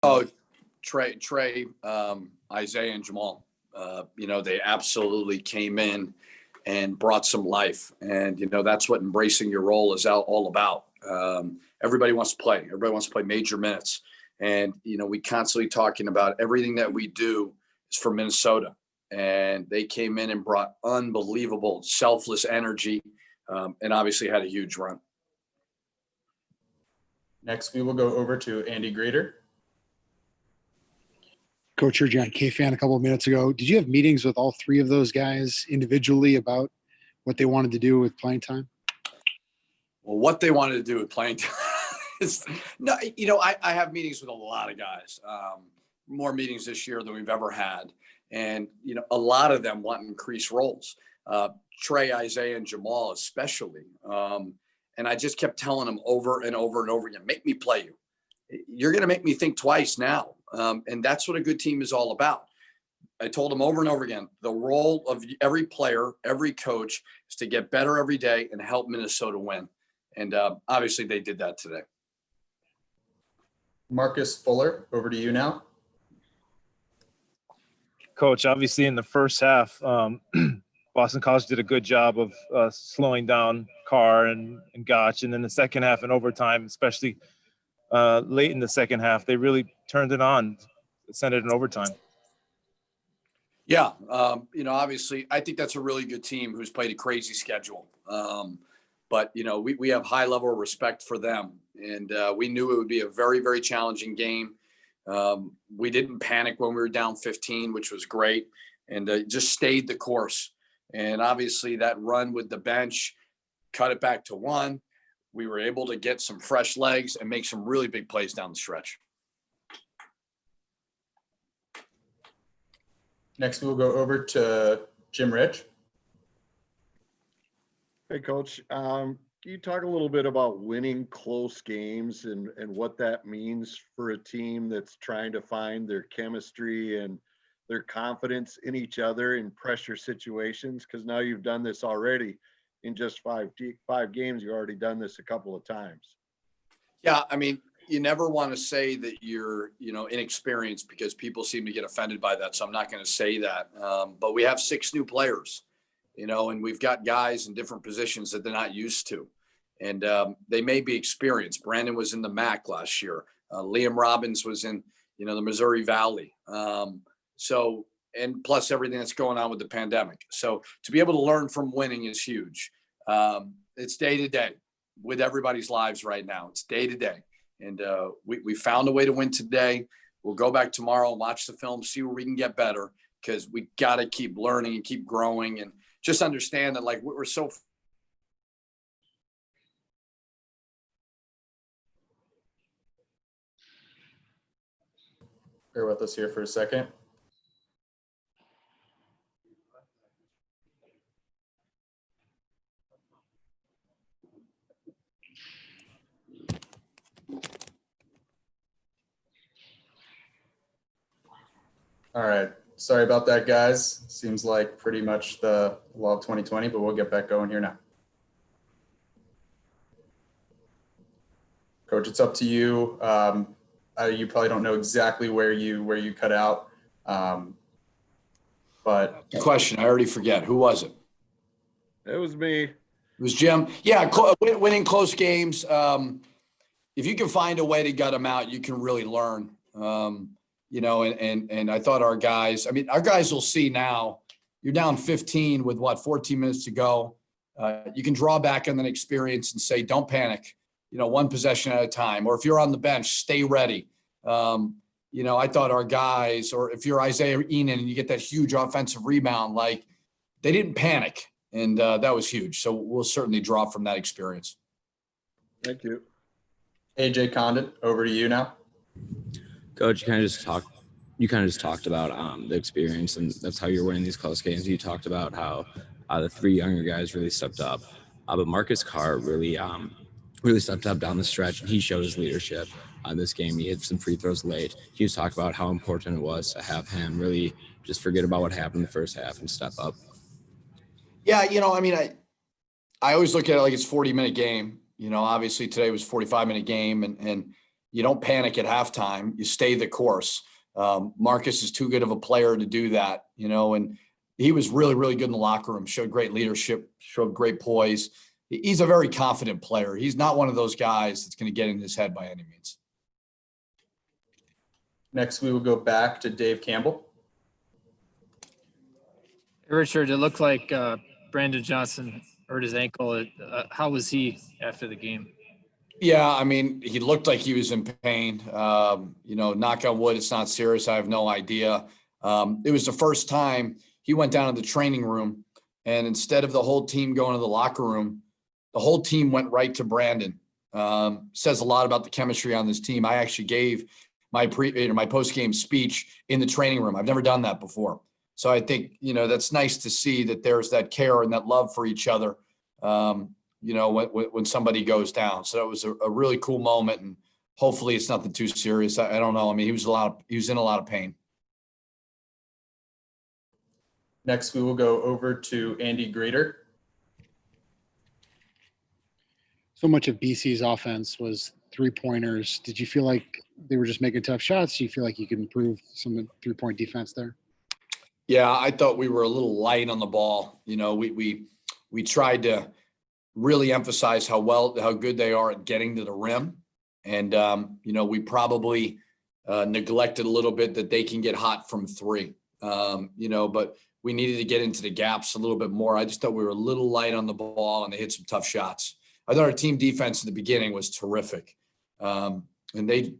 Oh, Trey, Isaiah and Jamal, they absolutely came in and brought some life. And, that's what embracing your role is all about. Everybody wants to play. Everybody wants to play major minutes. And, we constantly talking about everything that we do is for Minnesota. And they came in and brought unbelievable selfless energy, and obviously had a huge run. Next, we will go over to Andy Grader. Coach, heard you on K-Fan a couple of minutes ago. Did you have meetings with all three of those guys individually about what they wanted to do with playing time? Well, what they wanted to do with playing time is, I have meetings with a lot of guys, more meetings this year than we've ever had. And, a lot of them want increased roles. Trey, Isaiah, and Jamal especially. And I just kept telling them over and over and over again, make me play you. You're going to make me think twice now. And that's what a good team is all about. I told them over and over again, the role of every player, every coach is to get better every day and help Minnesota win. And obviously they did that today. Marcus Fuller, over to you now. Coach, obviously in the first half, Boston College did a good job of slowing down Carr and Gach. And then the second half and overtime, especially late in the second half, they really turned it on, sent it in overtime. Yeah. Obviously I think that's a really good team who's played a crazy schedule. But we have high level of respect for them. And we knew it would be a very, very challenging game. We didn't panic when we were down 15, which was great. And just stayed the course. And obviously that run with the bench, cut it back to 1. We were able to get some fresh legs and make some really big plays down the stretch. Next, we'll go over to Jim Rich. Hey, Coach. Can you talk a little bit about winning close games and what that means for a team that's trying to find their chemistry and their confidence in each other in pressure situations? Because now you've done this already in just five games. You've already done this a couple of times. Yeah, I mean, you never want to say that you're, inexperienced, because people seem to get offended by that. So I'm not going to say that. But we have 6 new players, and we've got guys in different positions that they're not used to. And they may be experienced. Brandon was in the MAC last year. Liam Robbins was in, the Missouri Valley. And plus everything that's going on with the pandemic. So to be able to learn from winning is huge. It's day to day with everybody's lives right now. It's day to day. And we found a way to win today. We'll go back tomorrow and watch the film, see where we can get better, because we got to keep learning and keep growing, and just understand that, like, we're so. Bear with us here for a second. All right. Sorry about that, guys. Seems like pretty much the law of 2020, but we'll get back going here now. Coach, it's up to you. You probably don't know exactly where you cut out, but The question, I already forget. Who was it? It was me. It was Jim. Yeah, winning close games. If you can find a way to gut them out, you can really learn. And I thought our guys will see now. You're down 15 with 14 minutes to go. You can draw back on that experience and say, don't panic, one possession at a time. Or if you're on the bench, stay ready. I thought our guys, or if you're Isaiah Enan and you get that huge offensive rebound, like, they didn't panic. And that was huge. So we'll certainly draw from that experience. Thank you. AJ Condon, over to you now. Coach, you kind of just talked about the experience, and that's how you're winning these close games. You talked about how the 3 younger guys really stepped up, but Marcus Carr really stepped up down the stretch, and he showed his leadership on this game. He hit some free throws late. He was talking about how important it was to have him really just forget about what happened in the first half and step up. Yeah, I always look at it like it's a 40-minute game. Obviously today was a 45-minute game, and you don't panic at halftime. You stay the course. Marcus is too good of a player to do that, and he was really, really good in the locker room, showed great leadership, showed great poise. He's a very confident player. He's not one of those guys that's going to get in his head by any means. Next, we will go back to Dave Campbell. Richard, it looked like Brandon Johnson hurt his ankle. How was he after the game? Yeah, I mean, he looked like he was in pain. Knock on wood, it's not serious. I have no idea. It was the first time he went down to the training room, and instead of the whole team going to the locker room, the whole team went right to Brandon. Says a lot about the chemistry on this team. I actually gave my post-game speech in the training room. I've never done that before. So I think, that's nice to see that there's that care and that love for each other, when somebody goes down. So it was a really cool moment, and hopefully it's nothing too serious. I don't know. I mean, he was in a lot of pain. Next, we will go over to Andy Grader. So much of BC's offense was 3-pointers. Did you feel like they were just making tough shots? Do you feel like you could improve some of the 3-point defense there? Yeah, I thought we were a little light on the ball. We tried to really emphasize how good they are at getting to the rim. And, we probably neglected a little bit that they can get hot from 3, but we needed to get into the gaps a little bit more. I just thought we were a little light on the ball, and they hit some tough shots. I thought our team defense in the beginning was terrific. And they,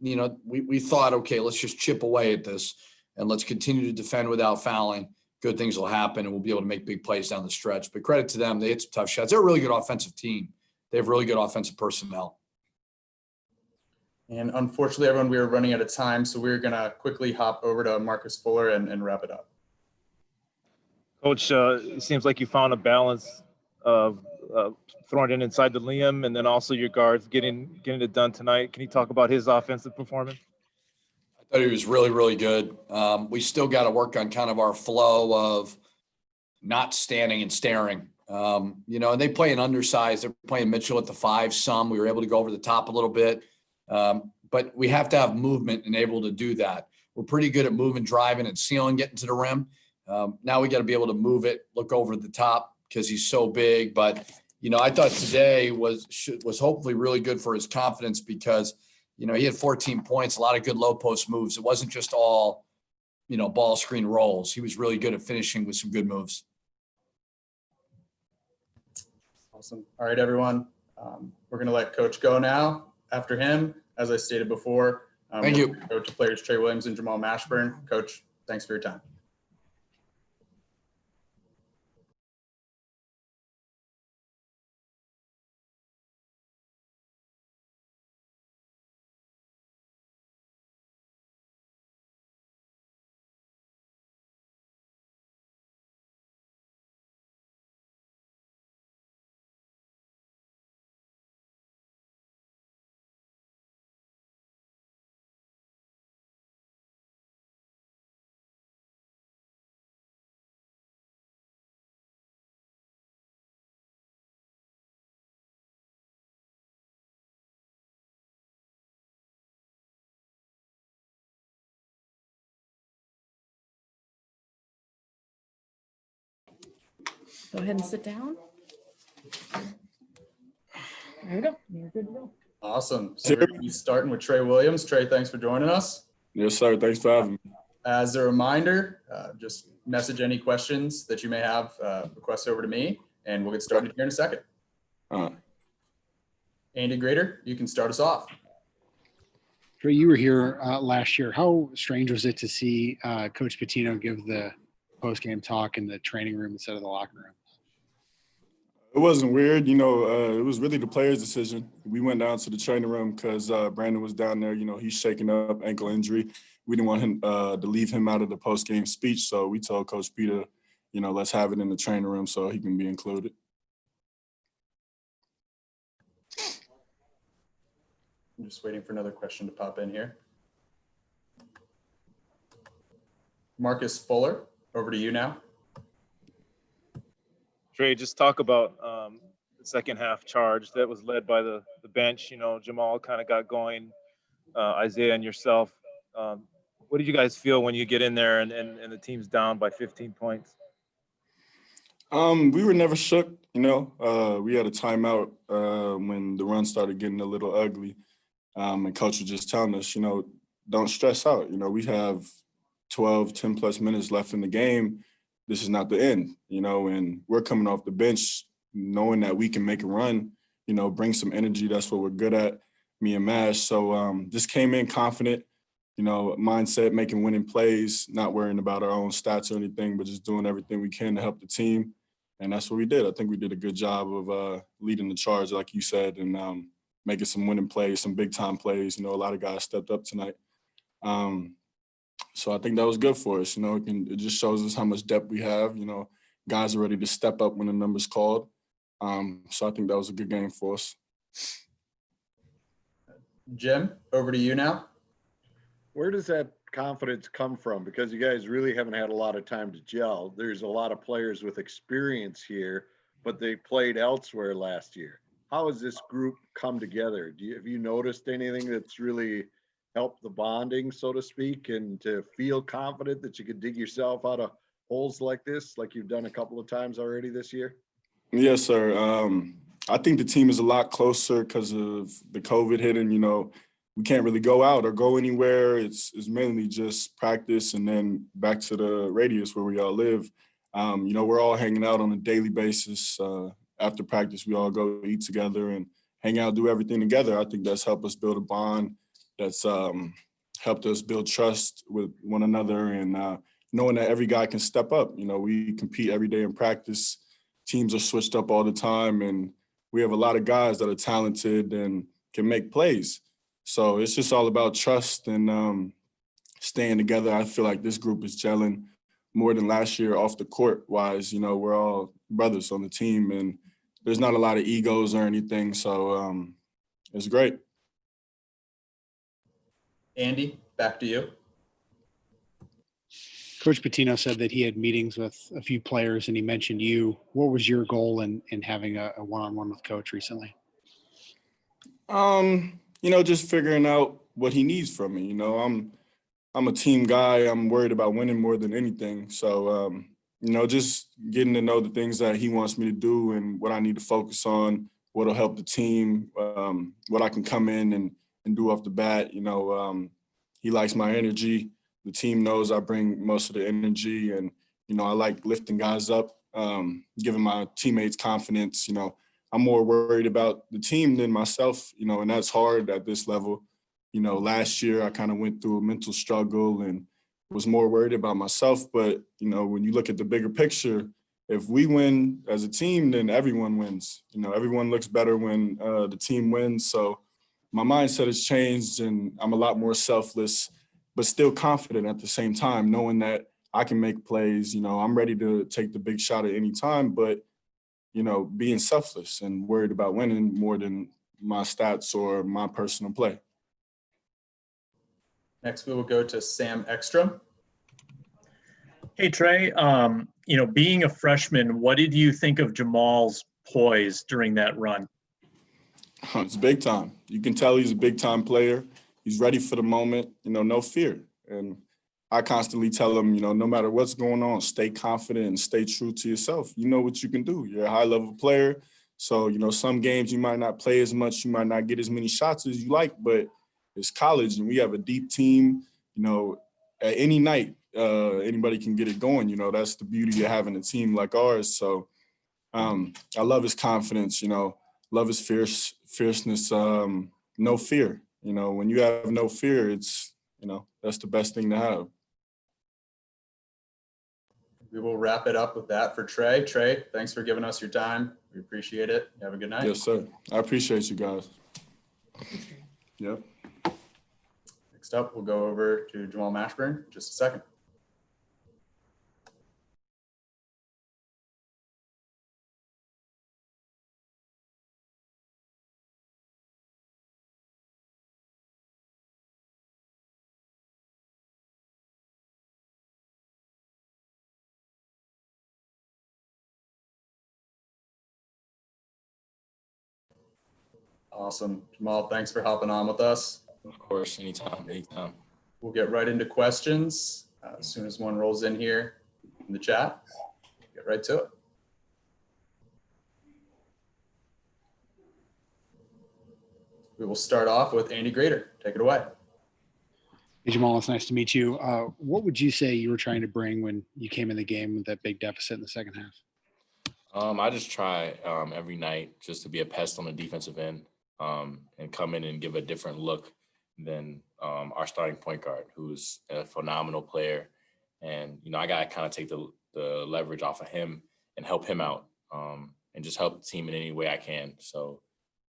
we thought, okay, let's just chip away at this and let's continue to defend without fouling. Good things will happen, and we'll be able to make big plays down the stretch. But credit to them, they hit some tough shots. They're a really good offensive team. They have really good offensive personnel. And unfortunately, everyone, we are running out of time, so we're going to quickly hop over to Marcus Fuller and wrap it up. Coach, it seems like you found a balance of throwing it inside the Liam, and then also your guards getting it done tonight. Can you talk about his offensive performance? I thought he was really, really good. We still got to work on kind of our flow of not standing and staring. And they play an undersized. They're playing Mitchell at the 5 some. We were able to go over the top a little bit. But we have to have movement and able to do that. We're pretty good at moving, driving, and sealing, getting to the rim. Now we got to be able to move it, look over the top because he's so big. But, I thought today was hopefully really good for his confidence because, he had 14 points, a lot of good low post moves. It wasn't just all, ball screen rolls. He was really good at finishing with some good moves. Awesome. All right, everyone. We're going to let Coach go now. After him, as I stated before, Thank you. Go to players Trey Williams and Jamal Mashburn. Coach, thanks for your time. Go ahead and sit down. There you go. You're good to go. Awesome. So we're going to be starting with Trey Williams. Trey, thanks for joining us. Yes, sir. Thanks for having me. As a reminder, just message any questions that you may have, request over to me, and we'll get started here in a second. Andy Grader, you can start us off. Trey, you were here last year. How strange was it to see Coach Pitino give the post-game talk in the training room instead of the locker room? It wasn't weird. It was really the players' decision. We went down to the training room because Brandon was down there. He's shaking up, ankle injury. We didn't want him to leave him out of the post-game speech, so we told Coach Peter, let's have it in the training room so he can be included. I'm just waiting for another question to pop in here. Marcus Fuller, over to you now. Trey, just talk about the second half charge that was led by the bench. Jamal kind of got going Isaiah and yourself. What did you guys feel when you get in there and the team's down by 15 points? We were never shook, you know. We had a timeout when the run started getting a little ugly. And coach was just telling us, you know, don't stress out. You know, we have 10 plus minutes left in the game. This is not the end, you know, and we're coming off the bench knowing that we can make a run, you know, bring some energy. That's what we're good at, me and Mash. So just came in confident, you know, mindset, making winning plays, not worrying about our own stats or anything, but just doing everything we can to help the team. And that's what we did. I think we did a good job of leading the charge, like you said, and making some winning plays, some big time plays. You know, a lot of guys stepped up tonight. So I think that was good for us. You know, it just shows us how much depth we have. You know, guys are ready to step up when the number's called. So I think that was a good game for us. Jim, over to you now. Where does that confidence come from? Because you guys really haven't had a lot of time to gel. There's a lot of players with experience here, but they played elsewhere last year. How has this group come together? Have you noticed anything that's really helped the bonding, so to speak, and to feel confident that you could dig yourself out of holes like this, like you've done a couple of times already this year? Yes, sir. I think the team is a lot closer because of the COVID hitting. You know, we can't really go out or go anywhere. It's mainly just practice and then back to the radius where we all live. You know, we're all hanging out on a daily basis. After practice, we all go eat together and hang out, do everything together. I think that's helped us build a bond. That's helped us build trust with one another and knowing that every guy can step up. You know, we compete every day in practice. Teams are switched up all the time, and we have a lot of guys that are talented and can make plays. So it's just all about trust and staying together. I feel like this group is gelling more than last year off the court wise. You know, we're all brothers on the team and there's not a lot of egos or anything. So it's great. Andy, back to you. Coach Pitino said that he had meetings with a few players and he mentioned you. What was your goal in having a one-on-one with coach recently? You know, just figuring out what he needs from me. You know, I'm a team guy. I'm worried about winning more than anything. So, you know, just getting to know the things that he wants me to do and what I need to focus on, what'll help the team, what I can come in and do off the bat. You know, he likes my energy. The team knows I bring most of the energy and, you know, I like lifting guys up, giving my teammates confidence. You know, I'm more worried about the team than myself, you know, and that's hard at this level. You know, last year I kind of went through a mental struggle and was more worried about myself. But, you know, when you look at the bigger picture, if we win as a team, then everyone wins. You know, everyone looks better when the team wins. So my mindset has changed and I'm a lot more selfless, but still confident at the same time, knowing that I can make plays. You know, I'm ready to take the big shot at any time, but, you know, being selfless and worried about winning more than my stats or my personal play. Next, we will go to Sam Ekstrom. Hey, Trey, you know, being a freshman, what did you think of Jamal's poise during that run? It's big time. You can tell he's a big time player. He's ready for the moment, you know, no fear. And I constantly tell him, you know, no matter what's going on, stay confident and stay true to yourself. You know what you can do. You're a high level player. So, you know, some games you might not play as much, you might not get as many shots as you like, but it's college and we have a deep team. You know, at any night, anybody can get it going. You know, that's the beauty of having a team like ours. So I love his confidence, you know, love his fierceness, no fear. You know, when you have no fear, it's, you know, that's the best thing to have. We will wrap it up with that for Trey. Trey, thanks for giving us your time. We appreciate it. Have a good night. Yes, sir. I appreciate you guys. Yep. Next up, we'll go over to Jamal Mashburn in just a second. Awesome. Jamal, thanks for hopping on with us. Of course, anytime. We'll get right into questions as soon as one rolls in here in the chat. Get right to it. We will start off with Andy Grader. Take it away. Hey, Jamal, it's nice to meet you. What would you say you were trying to bring when you came in the game with that big deficit in the second half? I just try every night just to be a pest on the defensive end and come in and give a different look than our starting point guard, who's a phenomenal player. And, I got to kind of take the leverage off of him and help him out and just help the team in any way I can. So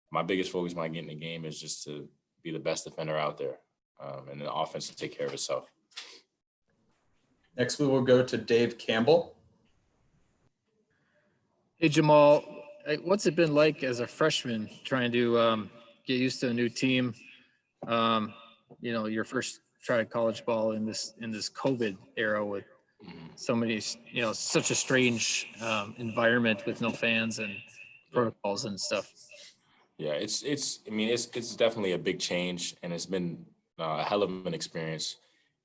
my biggest focus when I get in the game is just to be the best defender out there and the offense to take care of itself. Next, we will go to Dave Campbell. Hey, Jamal, what's it been like as a freshman trying to get used to a new team? Your first try at college ball in this COVID era with so many, such a strange environment with no fans and protocols and stuff. Yeah, it's definitely a big change, and it's been a hell of an experience.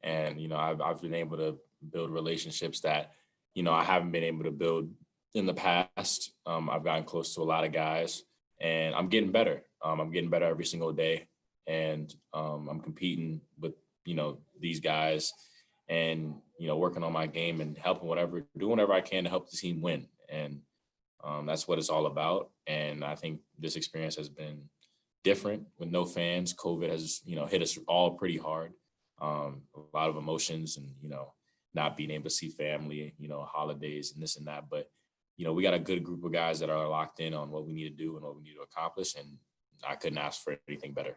And, I've been able to build relationships that, I haven't been able to build in the past. I've gotten close to a lot of guys, and I'm getting better. I'm getting better every single day, and I'm competing with, these guys and, working on my game and doing whatever I can to help the team win. And that's what it's all about. And I think this experience has been different with no fans. COVID has, hit us all pretty hard. A lot of emotions and, not being able to see family, holidays and this and that. But, we got a good group of guys that are locked in on what we need to do and what we need to accomplish. And I couldn't ask for anything better.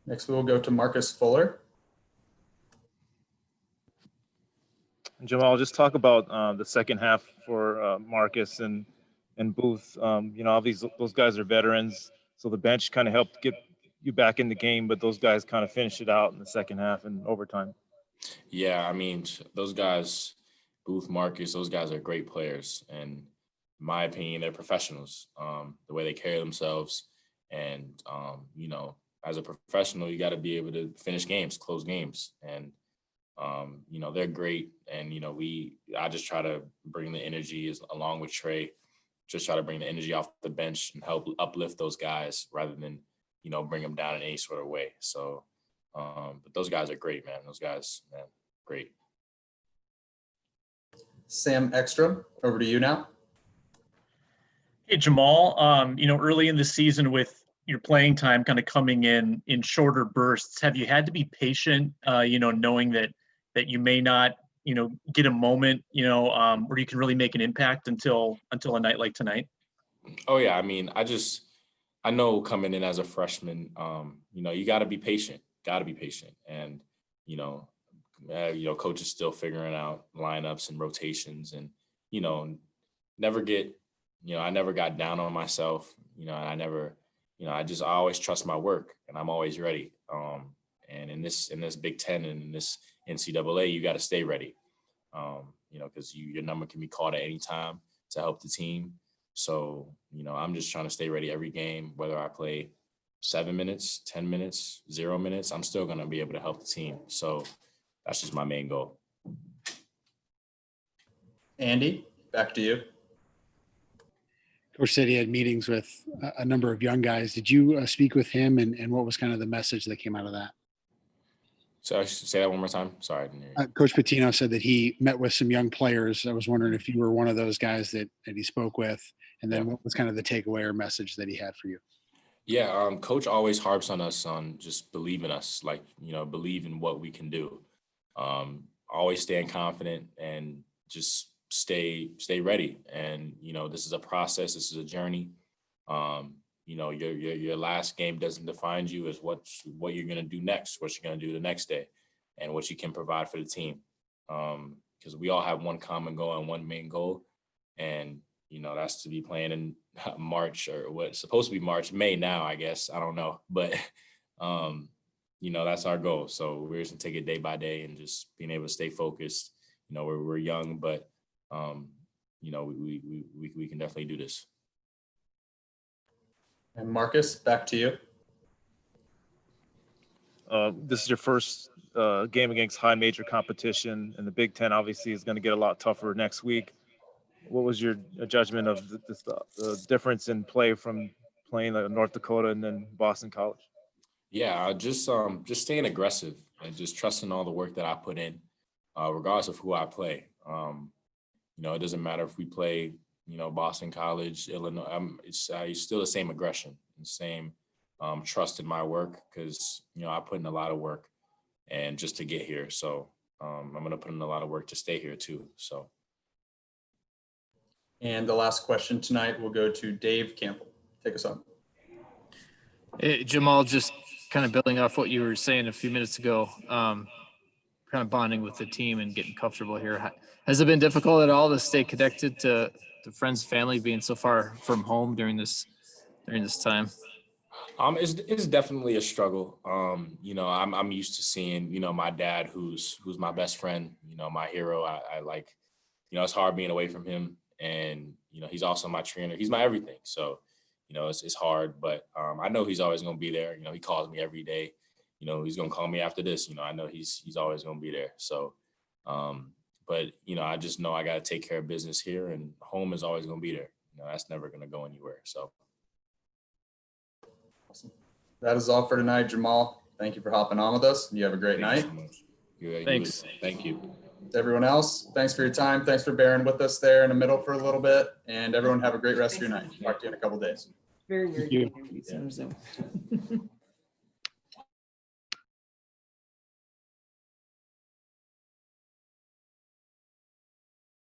Next, we will go to Marcus Fuller. Jamal, just talk about the second half for Marcus and Booth. Those guys are veterans, so the bench kind of helped get you back in the game, but those guys kind of finished it out in the second half and overtime. Yeah, those guys, Booth, Marcus, those guys are great players, and in my opinion, they're professionals. The way they carry themselves, and as a professional, you got to be able to finish games, close games, and they're great. And I just try to bring the energy along with Trey, just try to bring the energy off the bench and help uplift those guys rather than bring them down in any sort of way. So, but those guys are great, man. Those guys, man, great. Sam Ekstrom, over to you now. Hey, Jamal, early in the season with your playing time kind of coming in shorter bursts, have you had to be patient, knowing that you may not, get a moment, where you can really make an impact until a night like tonight? Oh yeah. I know coming in as a freshman, you got to be patient, and, coach is still figuring out lineups and rotations and, I never got down on myself, and I always trust my work and I'm always ready. And in this Big Ten and in this NCAA, you got to stay ready, because your number can be called at any time to help the team. So, I'm just trying to stay ready every game, whether I play 7 minutes, 10 minutes, 0 minutes, I'm still going to be able to help the team. So that's just my main goal. Andy, back to you. Coach said he had meetings with a number of young guys. Did you speak with him, and what was kind of the message that came out of that? So I should say that one more time. Sorry, I didn't hear you. Coach Pitino said that he met with some young players. I was wondering if you were one of those guys that he spoke with, and then what was kind of the takeaway or message that he had for you? Yeah, Coach always harps on us on just believe in us, believe in what we can do. Always staying confident and just stay ready. And, this is a process. This is a journey. Your last game doesn't define you as what you're going to do next, what you're going to do the next day, and what you can provide for the team. Because we all have one common goal and one main goal. And, that's to be playing in March, or what's supposed to be May now, I guess. I don't know. But, that's our goal. So we're just going to take it day by day and just being able to stay focused. We're young, but, we can definitely do this. And Marcus, back to you. This is your first game against high major competition, and the Big Ten obviously is going to get a lot tougher next week. What was your judgment of the difference in play from playing North Dakota and then Boston College? Yeah, just staying aggressive and just trusting all the work that I put in, regardless of who I play. It doesn't matter if we play, Boston College, Illinois. It's still the same aggression and same trust in my work because I put in a lot of work and just to get here. So I'm gonna put in a lot of work to stay here too. So. And the last question tonight will go to Dave Campbell. Take us on. Hey, Jamal, just kind of building off what you were saying a few minutes ago, kind of bonding with the team and getting comfortable here. Has it been difficult at all to stay connected to friends, family, being so far from home during this time? It's definitely a struggle. I'm used to seeing, my dad, who's my best friend, my hero. I like, it's hard being away from him. And, he's also my trainer. He's my everything. So, it's hard, but I know he's always going to be there. He calls me every day. He's going to call me after this. I know he's always going to be there. So, but, I just know I got to take care of business here, and home is always going to be there. That's never going to go anywhere. So. Awesome. That is all for tonight, Jamal. Thank you for hopping on with us. You have a great night. Thanks. Thank you. To everyone else, thanks for your time. Thanks for bearing with us there in the middle for a little bit. And everyone have a great rest of your night. Talk to you in a couple days. Very, very Thank you. good.